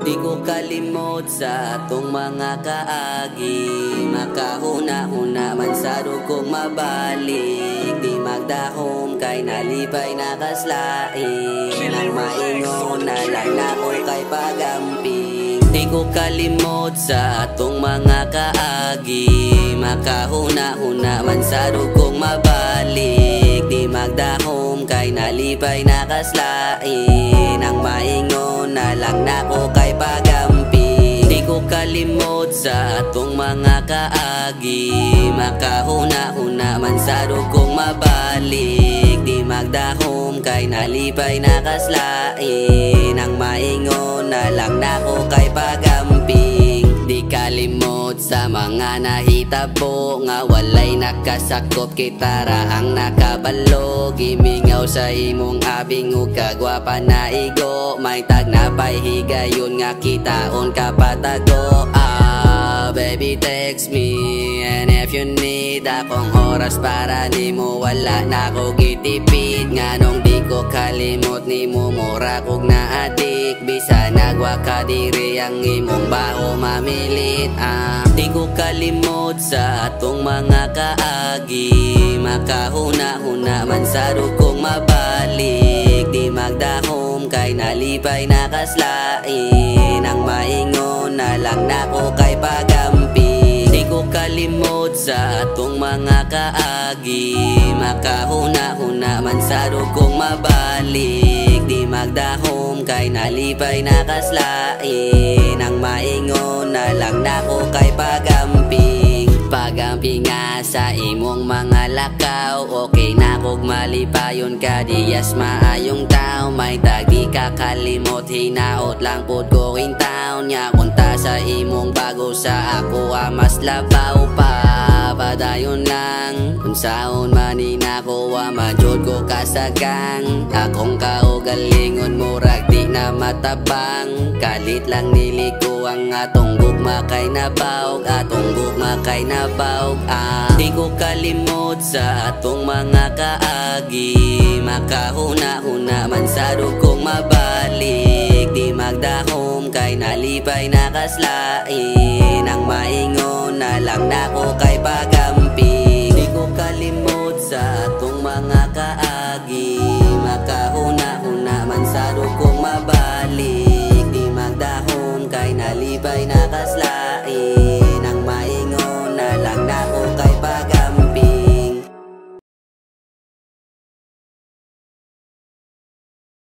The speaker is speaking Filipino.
Di ko kalimot sa atong mga kaagi, makahuna-huna man sa dugong mabalik. Di magdahom kay nalipay nakaslaing, ang maingon na lang na ko kay pagamping. Di ko kalimot sa atong mga kaagi, makahuna-huna man sa dugong mabalik. Di magdahom kay nalipay nakaslain, ang maingon na lang na ko kay pagamping. Di ko kalimot sa atong mga kaagi, makahuna-huna man sa dugong mabalik. Di magdahom kay nalipay nakaslain, ang maingon na lang na ko kay pagamping. Di kalimot sa mga nahitabo nga walay nakasakop, kita ra ang nakabalo. Gimingaw sa imong abing ug kagwapa na igo, may tag na pahigayon nga kitaon kapatago. Baby text me, and if you need akong oras para nimo, wala na ko gitipid. Nganong di ko kalimot nimo, mura kog naadik. Bisa nagwa ka diri ang imong baho mamilit. Di ko kalimot sa atong mga kaagi, makahuna-huna man sa dugong mabalik. Di magdahom kay nalipay nakaslain, ang maingon na lang na ko kay pagamping. Di ko kalimot sa atong mga kaagi, makahuna-huna man sa dugong mabalik. Di magdahom kay nalipay nakaslain, ang maingon na lang na ko kay pagamping. Pagamping nga sa imong mga lakaw, okay na kog malipayon ka, diyas maayong tao. May tag di ka kalimot, hinaot lang pod ko in town. Nya kunta sa imong bago sa ako mas labaw pa. Padayon lang kung saon manina ko majod ko kasagang. Akong kaugalingon murag di na matabang, kalit lang niliko ang atong gugma kay nabawg, atong gugma kay nabawg. Di ko kalimot sa atong mga kaagi, makahuna-huna man sa dugong mabalik. Di magdahom kay nalipay nakaslain, ang maingon na lang na ko kay pagamping. Di ko kalimot sa atong mga kaagi, makahuna-huna man sa dugong mabalik. Di magdahom kay nalipay nakaslain, ang maingon na lang na ko kay pagamping.